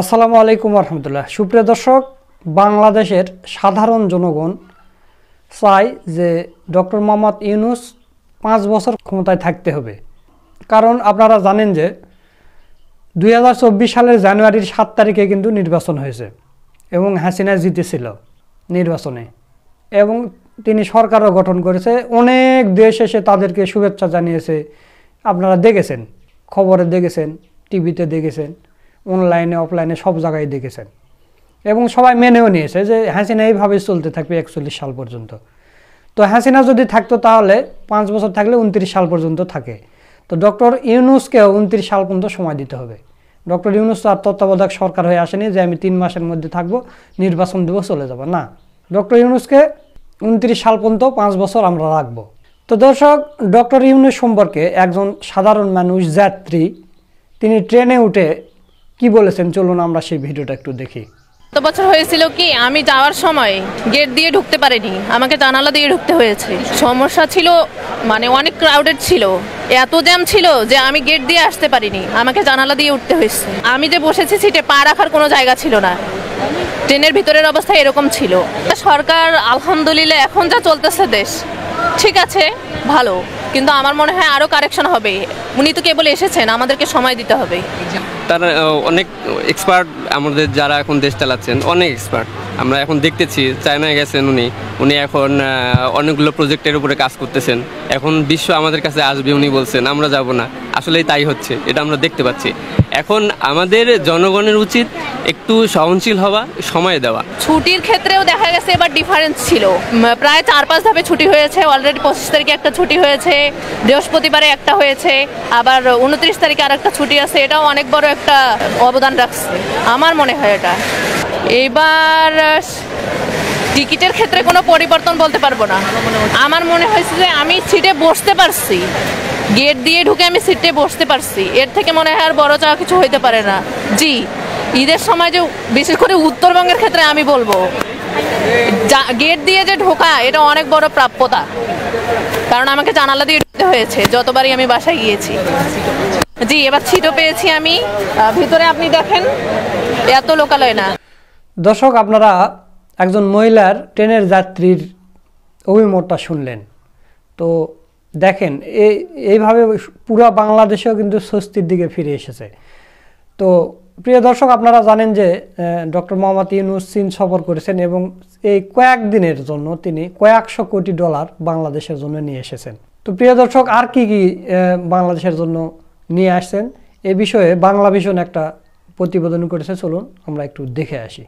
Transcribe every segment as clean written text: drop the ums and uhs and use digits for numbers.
আসসালামু আলাইকুম রহমতুল্লাহ। সুপ্রিয় দর্শক, বাংলাদেশের সাধারণ জনগণ চায় যে ডক্টর মোহাম্মদ ইউনূস 5 বছর ক্ষমতায় থাকতে হবে। কারণ আপনারা জানেন যে 2024 সালের জানুয়ারির 7 তারিখে কিন্তু নির্বাচন হয়েছে এবং হাসিনা জিতেছিল নির্বাচনে, এবং তিনি সরকারও গঠন করেছে। অনেক দেশ এসে তাদেরকে শুভেচ্ছা জানিয়েছে। আপনারা দেখেছেন, খবরে দেখেছেন, টিভিতে দেখেছেন, অনলাইনে অফলাইনে সব জায়গায় দেখেছেন, এবং সবাই মেনেও নিয়েছে যে হাসিনা এইভাবে চলতে থাকবে 41 সাল পর্যন্ত। তো হাসিনা যদি থাকতো তাহলে 5 বছর থাকলে 29 সাল পর্যন্ত থাকে। তো ডক্টর ইউনূসকেও 29 সাল পর্যন্ত সময় দিতে হবে। ডক্টর ইউনূস তো আর তত্ত্বাবধায়ক সরকার হয়ে আসেনি যে আমি 3 মাসের মধ্যে থাকবো, নির্বাচন দেবো, চলে যাবো না। ডক্টর ইউনূসকে 29 সাল পর্যন্ত 5 বছর আমরা রাখবো। তো দর্শক, ডক্টর ইউনূস সম্পর্কে একজন সাধারণ মানুষ, যাত্রী, তিনি ট্রেনে উঠে কি বলেছেন, চলুন আমরা সেই ভিডিওটা একটু দেখি। গত বছর হয়েছিল কি, আমি যাওয়ার সময় গেট দিয়ে ঢুকতে পারিনি, আমাকে জানালা দিয়ে ঢুকতে হয়েছে। সমস্যা ছিল, মানে অনেক ক্রাউডেড ছিল, এত জ্যাম ছিল যে আমি গেট দিয়ে আসতে পারিনি, আমাকে জানালা দিয়ে উঠতে হয়েছে। আমি যে বসেছি সিটে পা রাখার কোনো জায়গা ছিল না। ট্রেনের ভিতরের অবস্থা এরকম ছিল। সরকার আলহামদুলিল্লাহ এখন যা চলতেছে দেশ ঠিক আছে, ভালো, কিন্তু আমার মনে হয় আরও কারেকশন হবে। উনি তো কেবল এসেছেন, আমাদেরকে সময় দিতে হবে। তারা অনেক এক্সপার্ট, আমাদের যারা এখন দেশ চালাচ্ছেন অনেক এক্সপার্ট। আমরা এখন দেখতেছি চায়নায় গেছেন উনি এখন অনেকগুলো প্রজেক্টের উপরে কাজ করতেছেন। এখন বিশ্ব আমাদের কাছে আসবে উনি বলছেন, আমরা যাব না। আসলেই তাই হচ্ছে, এটা আমরা দেখতে পাচ্ছি। এখন আমাদের জনগণের উচিত একটু সহনশীল হওয়া, সময় দেওয়া। ছুটির ক্ষেত্রেও দেখা গেছে এবার ডিফারেন্স ছিল। প্রায় 4-5 ধাপে ছুটি হয়েছে। অলরেডি 25 তারিখে একটা ছুটি হয়েছে, বৃহস্পতিবারে একটা হয়েছে, আবার 29 তারিখে আর একটা ছুটি আছে। এটাও অনেক বড় একটা অবদান রাখছে আমার মনে হয়। এটা এইবার টিকিটের ক্ষেত্রে কোনো পরিবর্তন বলতে পারবো না। আমার মনে হয়েছে যে আমি সিটে বসতে পারছি, গেট দিয়ে ঢুকে আমি সিটে বসতে পারছি। এর থেকে মনে হয় আর বড় চাওয়া কিছু হইতে পারে না। জি, ঈদের সময় যে বিশেষ করে উত্তরবঙ্গের ক্ষেত্রে আমি বলবো, গেট দিয়ে যে ঢোকা এটা অনেক বড় প্রাপ্যতা। কারণ আমাকে জানালা দিয়ে ঢুকতে হয়েছে যতবারই আমি বাসায় গিয়েছি। জি, এবার সিটও পেয়েছি আমি। ভিতরে আপনি দেখেন এত লোকালয় না। দর্শক, আপনারা একজন মহিলার ট্রেনের যাত্রীর অভিমতটা শুনলেন। তো দেখেন, এইভাবে পুরো বাংলাদেশেও কিন্তু স্বস্তির দিকে ফিরে এসেছে। তো প্রিয় দর্শক, আপনারা জানেন যে ডক্টর মোহাম্মদ ইউনূস চীন সফর করেছেন এবং এই কয়েকদিনের জন্য তিনি কয়েকশো কোটি ডলার বাংলাদেশের জন্য নিয়ে এসেছেন। তো প্রিয় দর্শক, আর কি কি বাংলাদেশের জন্য নিয়ে আসছেন এ বিষয়ে বাংলা ভিশন একটা প্রতিবেদন করেছে, চলুন আমরা একটু দেখে আসি।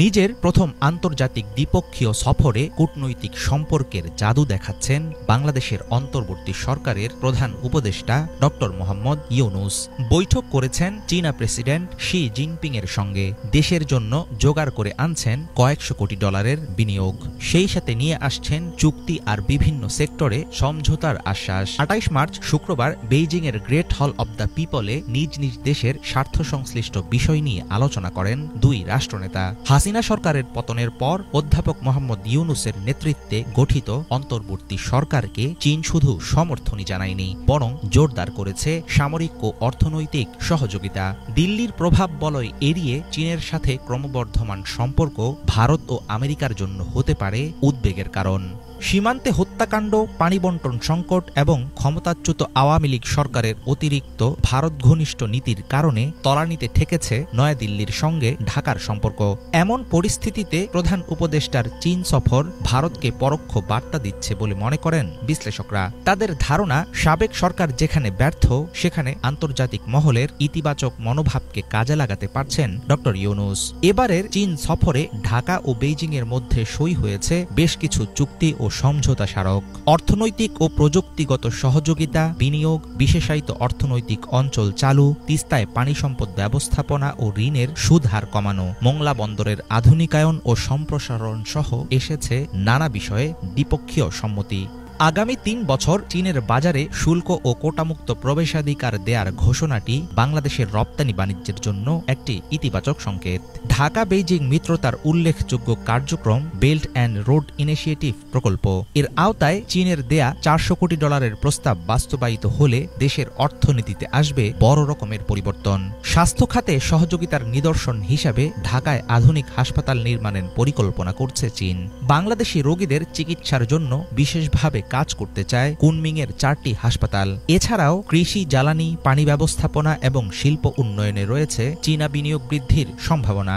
নিজের প্রথম আন্তর্জাতিক দ্বিপক্ষীয় সফরে কূটনৈতিক সম্পর্কের জাদু দেখাচ্ছেন বাংলাদেশের অন্তর্বর্তী সরকারের প্রধান উপদেষ্টা ডক্টর মোহাম্মদ ইউনূস। বৈঠক করেছেন চীনা প্রেসিডেন্ট শি জিনপিং এর সঙ্গে। দেশের জন্য জোগাড় করে আনছেন কয়েকশো কোটি ডলারের বিনিয়োগ। সেই সাথে নিয়ে আসছেন চুক্তি আর বিভিন্ন সেক্টরে সমঝোতার আশ্বাস। 28 মার্চ শুক্রবার বেইজিং এর গ্রেট হল অব দ্য পিপলে নিজ নিজ দেশের স্বার্থ সংশ্লিষ্ট বিষয় নিয়ে আলোচনা করেন দুই রাষ্ট্রনেতা। হাসিনা সরকারের পতনের পর অধ্যাপক মোহাম্মদ ইউনূসের নেতৃত্বে গঠিত অন্তর্বর্তী সরকারকে চীন শুধু সমর্থনই জানায়নি, বরং জোরদার করেছে সামরিক ও অর্থনৈতিক সহযোগিতা। দিল্লির প্রভাব বলয় এড়িয়ে চীনের সাথে ক্রমবর্ধমান সম্পর্ক ভারত ও আমেরিকার জন্য হতে পারে উদ্বেগের কারণ। সীমান্তে হত্যাকাণ্ড, পানি বন্টন সংকট এবং ক্ষমতাচ্যুত আওয়ামী লীগ সরকারের অতিরিক্ত ভারত ঘনিষ্ঠ নীতির কারণে তলানিতে ঠেকেছে নয়াদিল্লির সঙ্গে ঢাকার সম্পর্ক। এমন পরিস্থিতিতে প্রধান উপদেষ্টার চীন সফর ভারতকে পরোক্ষ বার্তা দিচ্ছে বলে মনে করেন বিশ্লেষকরা। তাদের ধারণা, সাবেক সরকার যেখানে ব্যর্থ সেখানে আন্তর্জাতিক মহলের ইতিবাচক মনোভাবকে কাজে লাগাতে পারছেন ডক্টর ইউনূস। এবারের চীন সফরে ঢাকা ও বেইজিং এর মধ্যে সই হয়েছে বেশ কিছু চুক্তি ও সমঝোতা স্মারক। অর্থনৈতিক ও প্রযুক্তিগত সহযোগিতা, বিনিয়োগ, বিশেষায়িত অর্থনৈতিক অঞ্চল চালু, তিস্তায় পানি সম্পদ ব্যবস্থাপনা ও ঋণের সুদ হার কমানো, মোংলা বন্দরের আধুনিকায়ন ও সম্প্রসারণ সহ এসেছে নানা বিষয়ে দ্বিপক্ষীয় সম্মতি। আগামী ৩ বছর চীনের বাজারে শুল্ক ও কোটামুক্ত প্রবেশাধিকার দেয়ার ঘোষণাটি বাংলাদেশের রপ্তানি বাণিজ্যের জন্য একটি ইতিবাচক সংকেত। ঢাকা বেইজিং মিত্রতার উল্লেখযোগ্য কার্যক্রম বেল্ট অ্যান্ড রোড ইনিশিয়েটিভ প্রকল্প, এর আওতায় চীনের দেয়া $400 কোটি প্রস্তাব বাস্তবায়িত হলে দেশের অর্থনীতিতে আসবে বড় রকমের পরিবর্তন। স্বাস্থ্য খাতে সহযোগিতার নিদর্শন হিসাবে ঢাকায় আধুনিক হাসপাতাল নির্মাণের পরিকল্পনা করছে চীন। বাংলাদেশি রোগীদের চিকিৎসার জন্য বিশেষভাবে কাজ করতে চায় কুনমিংয়ের 4টি হাসপাতাল। এছাড়াও কৃষি, জ্বালানি, পানি ব্যবস্থাপনা এবং শিল্প উন্নয়নে রয়েছে চীনা বিনিয়োগ বৃদ্ধির সম্ভাবনা।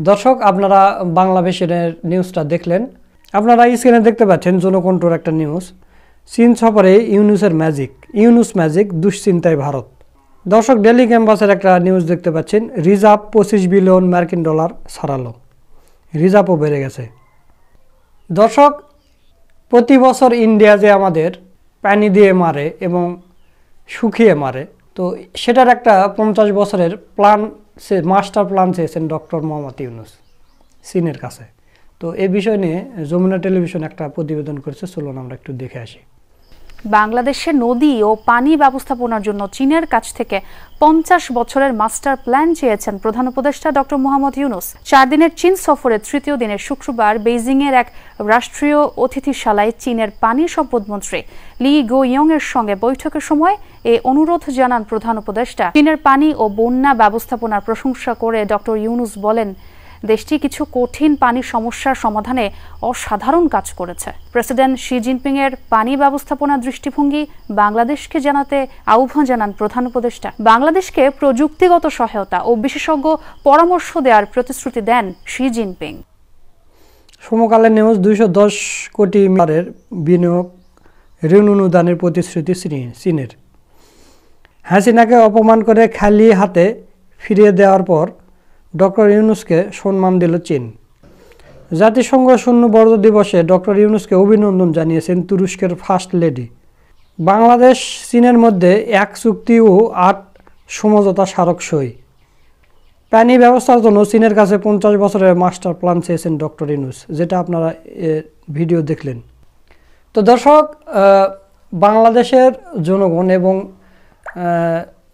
দর্শক, আপনারা বাংলাদেশের নিউজটা দেখলেন। আপনারা স্ক্রিনে দেখতে পাচ্ছেন জনকণ্ঠর একটা নিউজ। চীন সফরে ইউনুস ম্যাজিক দুশ্চিন্তায় ভারত। দর্শক, ডেলি ক্যাম্পাসের একটা নিউজ দেখতে পাচ্ছেন। রিজার্ভ $25 বিলিয়ন ছাড়ালো, রিজার্ভও বেড়ে গেছে। দর্শক, প্রতি বছর ইন্ডিয়া যে আমাদের পানি দিয়ে মারে এবং শুকিয়ে মারে, তো সেটার একটা 50 বছরের মাস্টার প্ল্যান চেয়েছেন ডক্টর মোহাম্মদ ইউনুস চীনের কাছে। তো এই বিষয় নিয়ে যমুনা টেলিভিশন একটা প্রতিবেদন করেছে, চলুন আমরা একটু দেখে আসি। বাংলাদেশের নদী ও পানি ব্যবস্থাপনার জন্য চীনের কাছ থেকে 50 বছরের মাস্টার প্ল্যান চেয়েছেন প্রধান উপদেষ্টা ডক্টর মোহাম্মদ ইউনুস। 4 দিনের চীন সফরের তৃতীয় দিনের শুক্রবার বেইজিংয়ের এক রাষ্ট্রীয় অতিথিশালায় চীনের পানি সম্পদ মন্ত্রী লি গোইয়ং এর সঙ্গে বৈঠকের সময় এই অনুরোধ জানান প্রধান উপদেষ্টা। চীনের পানি ও বন্যা ব্যবস্থাপনার প্রশংসা করে ডক্টর ইউনুস বলেন, দেশটি কিছু কঠিন পানি সমস্যার সমাধানে অসাধারণ কাজ করেছে। প্রেসিডেন্ট শি জিনপিং এর পানি ব্যবস্থাপনা দৃষ্টিভঙ্গি বাংলাদেশকে জানাতে আহ্বান জানান প্রধান উপদেষ্টা। বাংলাদেশকে প্রযুক্তিগত সহায়তা ও বিশেষজ্ঞ পরামর্শ দেওয়ার প্রতিশ্রুতি দেন শি জিনপিং। সমকালের নিউজ। 210 কোটি বিনিয়োগ ঋণ অনুদানের প্রতিশ্রুতি চীনের। হাসিনাকে অপমান করে খালি হাতে ফিরিয়ে দেওয়ার পর ডক্টর ইউনুসকে সম্মান দিল চীন। জাতিসংঘ শূন্য বর্জ্য দিবসে ডক্টর ইউনুসকে অভিনন্দন জানিয়েছেন তুরস্কের ফার্স্ট লেডি। বাংলাদেশ চীনের মধ্যে 1 চুক্তি ও 8 সমঝোতা স্মারক সই। পানি ব্যবস্থার জন্য চীনের কাছে 50 বছরের মাস্টার প্ল্যান চেয়েছেন ডক্টর ইউনুস, যেটা আপনারা ভিডিও দেখলেন। তো দর্শক, বাংলাদেশের জনগণ এবং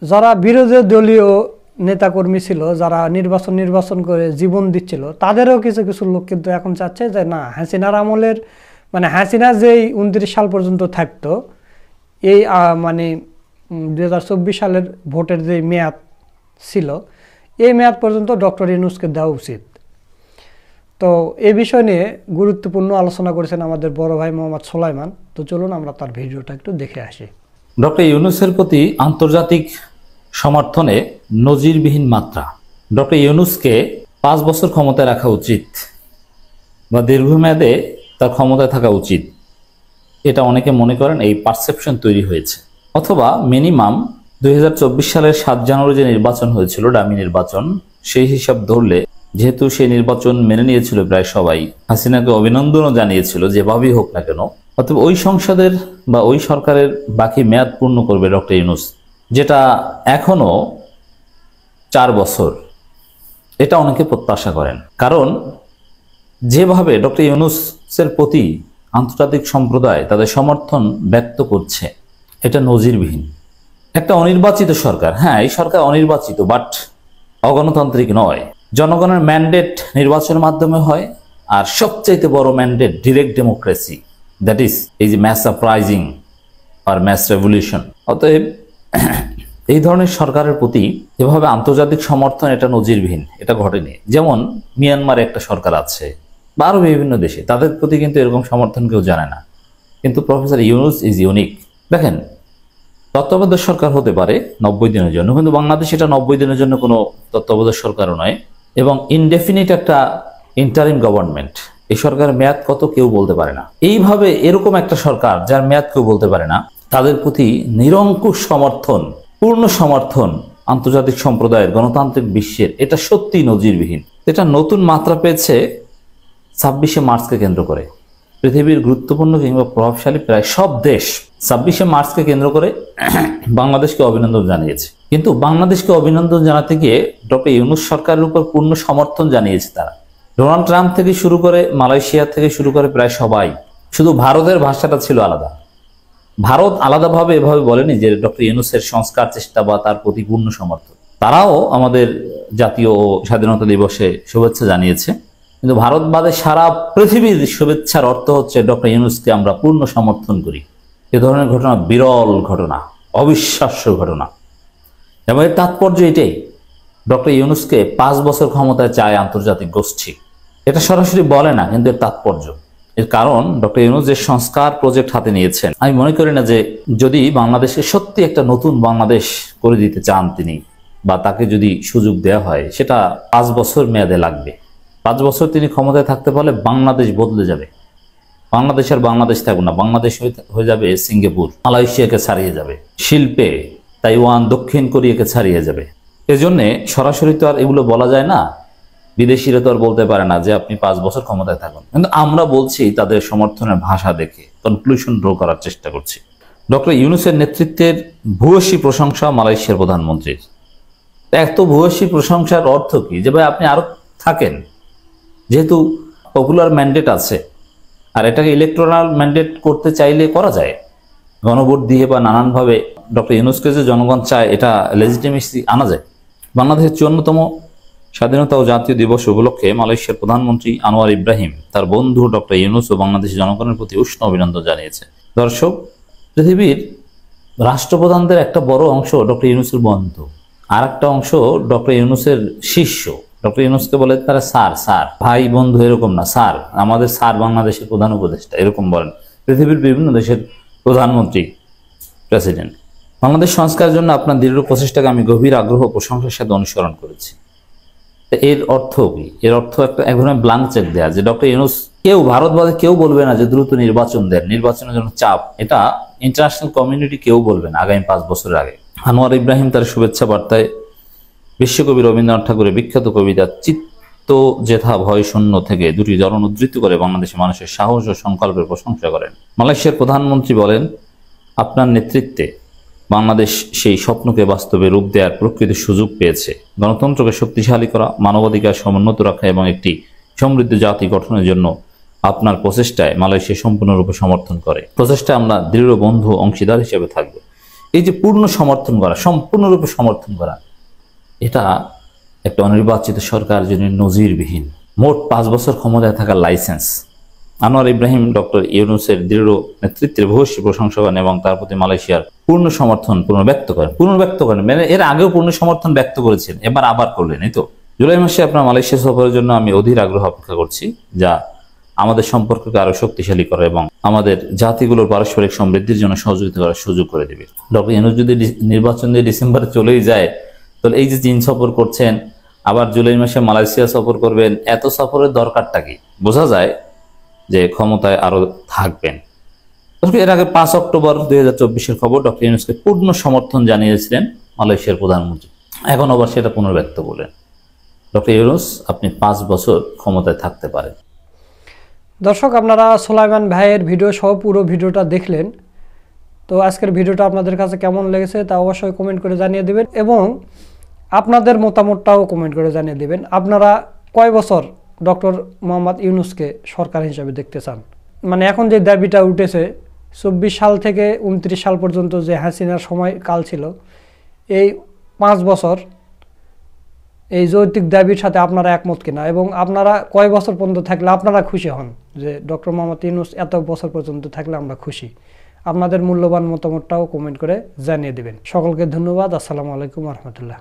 যারা বিরোধী দলীয় নেতাকর্মী ছিল, যারা নির্বাচন করে জীবন দিচ্ছিল, তাদেরও কিছু লোক কিন্তু এখন চাচ্ছে যে না, হাসিনার আমলের হাসিনা যেই 29 সাল পর্যন্ত থাকতো, এই 2024 সালের ভোটের যে মেয়াদ ছিল, এই মেয়াদ পর্যন্ত ডক্টর ইউনুসকে দেওয়া উচিত। তো এই বিষয় নিয়ে গুরুত্বপূর্ণ আলোচনা করেছেন আমাদের বড় ভাই মোহাম্মদ সোলাইমান। তো চলুন আমরা তার ভিডিওটা একটু দেখে আসি। ডক্টর ইউনুসের প্রতি আন্তর্জাতিক সমর্থনে নজিরবিহীন মাত্রা। ডক্টর ইউনুসকে 5 বছর ক্ষমতায় রাখা উচিত বা দীর্ঘমেয়াদে তার ক্ষমতায় থাকা উচিত, এটা অনেকে মনে করেন। এই পারসেপশন তৈরি হয়েছে। অথবা মিনিমাম 2024 সালের 7 জানুয়ারি যে নির্বাচন হয়েছিল, ডামি নির্বাচন, সেই হিসাব ধরলে, যেহেতু সেই নির্বাচন মেনে নিয়েছিল প্রায় সবাই, হাসিনাকে অভিনন্দনও জানিয়েছিল যেভাবেই হোক না কেন, অথবা ওই সংসদের বা ওই সরকারের বাকি মেয়াদ পূর্ণ করবে ডক্টর ইউনুস, যেটা এখনো 4 বছর, এটা অনেকে প্রত্যাশা করেন। কারণ যেভাবে ডক্টর ইউনুসের প্রতি আন্তর্জাতিক সম্প্রদায় তাদের সমর্থন ব্যক্ত করছে, এটা নজিরবিহীন। একটা অনির্বাচিত সরকার, হ্যাঁ এই সরকার অনির্বাচিত, বাট অগণতান্ত্রিক নয়। জনগণের ম্যান্ডেট নির্বাচনের মাধ্যমে হয়, আর সবচাইতে বড় mandate direct democracy, that is এই যে ম্যাস আপরাইজিং আর ম্যাস রেভলিউশন। অতএব এই ধরনের সরকারের প্রতি এভাবে আন্তর্জাতিক সমর্থন, এটা নজিরবিহীন, এটা ঘটেনি। যেমন মিয়ানমারে একটা সরকার আছে বা আরও বিভিন্ন দেশে, তাদের প্রতি কিন্তু এরকম সমর্থন কেউ জানে না। কিন্তু প্রফেসর ইউনুস ইজ ইউনিক। দেখেন, তত্ত্বাবধায়ক সরকার হতে পারে 90 দিনের জন্য, কিন্তু বাংলাদেশ এটা 90 দিনের জন্য কোনো তত্ত্বাবধায়ক সরকারও নয়, এবং ইনডেফিনিট একটা ইন্টারিম গভর্নমেন্ট। এই সরকারের মেয়াদ কত কেউ বলতে পারে না। এইভাবে এরকম একটা সরকার যার মেয়াদ কেউ বলতে পারে না, তাদের প্রতি নিরঙ্কুশ সমর্থন, পূর্ণ সমর্থন আন্তর্জাতিক সম্প্রদায়ের, গণতান্ত্রিক বিশ্বের, এটা সত্যি নজিরবিহীন। এটা নতুন মাত্রা পেয়েছে 26শে মার্চকে কেন্দ্র করে। পৃথিবীর গুরুত্বপূর্ণ কিংবা প্রভাবশালী প্রায় সব দেশ 26শে মার্চকে কেন্দ্র করে বাংলাদেশকে অভিনন্দন জানিয়েছে। কিন্তু বাংলাদেশকে অভিনন্দন জানাতে গিয়ে ডক্টর ইউনুস সরকারের উপর পূর্ণ সমর্থন জানিয়েছে তারা। ডোনাল্ড ট্রাম্প থেকে শুরু করে, মালয়েশিয়া থেকে শুরু করে প্রায় সবাই। শুধু ভারতের ভাষাটা ছিল আলাদা। ভারত আলাদাভাবে এভাবে বলেনি যে ডক্টর ইউনূসের সংস্কার চেষ্টা বা তার প্রতি পূর্ণ সমর্থন। তারাও আমাদের জাতীয় স্বাধীনতা দিবসে শুভেচ্ছা জানিয়েছে, কিন্তু ভারত বাদে সারা পৃথিবীর শুভেচ্ছার অর্থ হচ্ছে ডক্টর ইউনূসকে আমরা পূর্ণ সমর্থন করি। এ ধরনের ঘটনা বিরল ঘটনা, অবিশ্বাস্য ঘটনা, এবং এর তাৎপর্য এটাই, ডক্টর ইউনূসকে 5 বছর ক্ষমতায় চায় আন্তর্জাতিক গোষ্ঠী। এটা সরাসরি বলে না, কিন্তু এর তাৎপর্য। এর কারণ ডক্টর ইউনূস যে সংস্কার প্রজেক্ট হাতে নিয়েছেন, আমি মনে করি না যে যদি বাংলাদেশে সত্যি একটা নতুন বাংলাদেশ করে দিতে চান তিনি, বা তাকে যদি সুযোগ দেওয়া হয়, সেটা 5 বছর মেয়াদে লাগবে। 5 বছর তিনি ক্ষমতায় থাকতে পারলে বাংলাদেশ বদলে যাবে। বাংলাদেশ আর বাংলাদেশ থাকবে না, বাংলাদেশ হয়ে যাবে সিঙ্গাপুর, মালয়েশিয়াকে ছাড়িয়ে যাবে, শিল্পে তাইওয়ান, দক্ষিণ কোরিয়াকে ছাড়িয়ে যাবে। এজন্য সরাসরি তো আর এগুলো বলা যায় না, বিদেশিরা তো আর বলতে পারে না যে আপনি 5 বছর ক্ষমতায় থাকুন, কিন্তু আমরা বলছি তাদের সমর্থনের ভাষা দেখে কনক্লুশন ড্র করার চেষ্টা করছি। ডক্টর ইউনূসের নেতৃত্বের ভূয়সী প্রশংসা মালয়েশিয়ার প্রধানমন্ত্রীর। এত ভূয়সী প্রশংসার অর্থ কি? যে ভাই আপনি আরো থাকেন, যেহেতু পপুলার ম্যান্ডেট আছে, আর এটাকে ইলেকট্রাল ম্যান্ডেট করতে চাইলে করা যায় গণভোট দিয়ে বা নানানভাবে। ডক্টর ইউনূসকে যে জনগণ চায়, এটা লেজিটিমেসি আনা যায়। বাংলাদেশের 54তম স্বাধীনতা ও জাতীয় দিবস উপলক্ষে মালয়েশিয়ার প্রধানমন্ত্রী আনোয়ার ইব্রাহিম তার বন্ধু ডক্টর ইউনূস ও বাংলাদেশের জনগণের প্রতি উষ্ণ অভিনন্দন জানিয়েছে। দর্শক, পৃথিবীর রাষ্ট্রপ্রধানদের একটা বড় অংশ ডক্টর ইউনূসের বন্ধু, আর একটা অংশ ডক্টর ইউনূসের শিষ্য। ডক্টর ইউনূসকে বলে তারা স্যার, স্যার, ভাই বন্ধু এরকম না, স্যার, আমাদের স্যার বাংলাদেশের প্রধান উপদেষ্টা, এরকম বলেন পৃথিবীর বিভিন্ন দেশের প্রধানমন্ত্রী, প্রেসিডেন্ট। বাংলাদেশ সংস্কারের জন্য আপনার দৃঢ় প্রচেষ্টাকে আমি গভীর আগ্রহ ও প্রশংসার সাথে অনুসরণ করেছি। এর অর্থ কি? এর অর্থ এক ধরনের ব্লাঙ্ক চেক দেয়া, যে ডক্টর ইউনূস, কেউ ভারতবাদে কেউ বলবে না যে দ্রুত নির্বাচন দেন, নির্বাচনের জন্য চাপ, এটা ইন্টারন্যাশনাল কমিউনিটি কেউ বলবে না আগামী 5 বছরের আগে। আনোয়ার ইব্রাহিম তার শুভেচ্ছা বার্তায় বিশ্বকবি রবীন্দ্রনাথ ঠাকুরের বিখ্যাত কবিতা চিত্ত যেথা ভয় শূন্য থেকে দুটি চরণ উদ্ধৃত করে বাংলাদেশের মানুষের সাহস ও সংকল্পের প্রশংসা করেন। মালয়েশিয়ার প্রধানমন্ত্রী বলেন, আপনার নেতৃত্বে বাংলাদেশ সেই স্বপ্নকে বাস্তবে রূপ দেওয়ার প্রকৃত সুযোগ পেয়েছে। গণতন্ত্রকে শক্তিশালী করা, মানবাধিকার সমুন্নত রাখা এবং একটি সমৃদ্ধ জাতি গঠনের জন্য আপনার প্রচেষ্টায় মালয়েশিয়া সম্পূর্ণরূপে সমর্থন করে। প্রচেষ্টায় আমরা দৃঢ় বন্ধু অংশীদার হিসেবে থাকব। এই যে পূর্ণ সমর্থন করা, সম্পূর্ণরূপে সমর্থন করা, এটা একটা অনির্বাচিত সরকার জন্য নজিরবিহীন। মোট 5 বছর ক্ষমতায় থাকার লাইসেন্স। আনোয়ার ইব্রাহিম ডক্টর ইউনূসের দৃঢ় নেতৃত্বের ভূয়সী প্রশংসা করেন এবং তার প্রতি মালয়েশিয়ার পূর্ণ সমর্থন পুনর্ব্যক্ত করেন। মানে এর আগেও পূর্ণ সমর্থন ব্যক্ত করেছেন, এবার আবার করলেন। এই তো জুলাই মাসে আপনার মালয়েশিয়া সফরের জন্য আমি অধীর আগ্রহ অপেক্ষা করছি, যা আমাদের সম্পর্ককে আরো শক্তিশালী করে এবং আমাদের জাতিগুলোর পারস্পরিক সমৃদ্ধির জন্য সহযোগিতা করার সুযোগ করে দেবে। ডক্টর ইউনূস যদি নির্বাচন দিয়ে ডিসেম্বরে চলেই যায়, তাহলে এই যে চীন সফর করছেন, আবার জুলাই মাসে মালয়েশিয়া সফর করবেন, এত সফরের দরকারটা কি? বোঝা যায় যে ক্ষমতায় আরো থাকবেন। এর আগে 5 অক্টোবর 2024-এর খবর, ডক্টর ইউনূসকে পূর্ণ সমর্থন জানিয়েছিলেন মালয়েশিয়ার প্রধানমন্ত্রী। এখন আবার সেটা পুনর্ব্যক্ত করলেন। ডক্টর ইউনূস, আপনি 5 বছর ক্ষমতায় থাকতে পারেন। দর্শক, আপনারা সোলাইমান ভাইয়ের ভিডিও সহ পুরো ভিডিওটা দেখলেন। তো আজকের ভিডিওটা আপনাদের কাছে কেমন লেগেছে তা অবশ্যই কমেন্ট করে জানিয়ে দেবেন, এবং আপনাদের মতামতটাও কমেন্ট করে জানিয়ে দেবেন। আপনারা কয় বছর ডক্টর মোহাম্মদ ইউনূসকে সরকার হিসেবে দেখতে চান? মানে এখন যে দাবিটা উঠেছে 24 সাল থেকে 29 সাল পর্যন্ত যে হাসিনার সময়কাল ছিল, এই 5 বছর এই যৌক্তিক দাবির সাথে আপনারা একমত কিনা, এবং আপনারা কয় বছর পর্যন্ত থাকলে আপনারা খুশি হন যে ডক্টর মোহাম্মদ ইউনূস এত বছর পর্যন্ত থাকলে আমরা খুশি? আপনাদের মূল্যবান মতামতটাও কমেন্ট করে জানিয়ে দেবেন। সকলকে ধন্যবাদ। আসসালামু আলাইকুম রহমতুল্লাহ।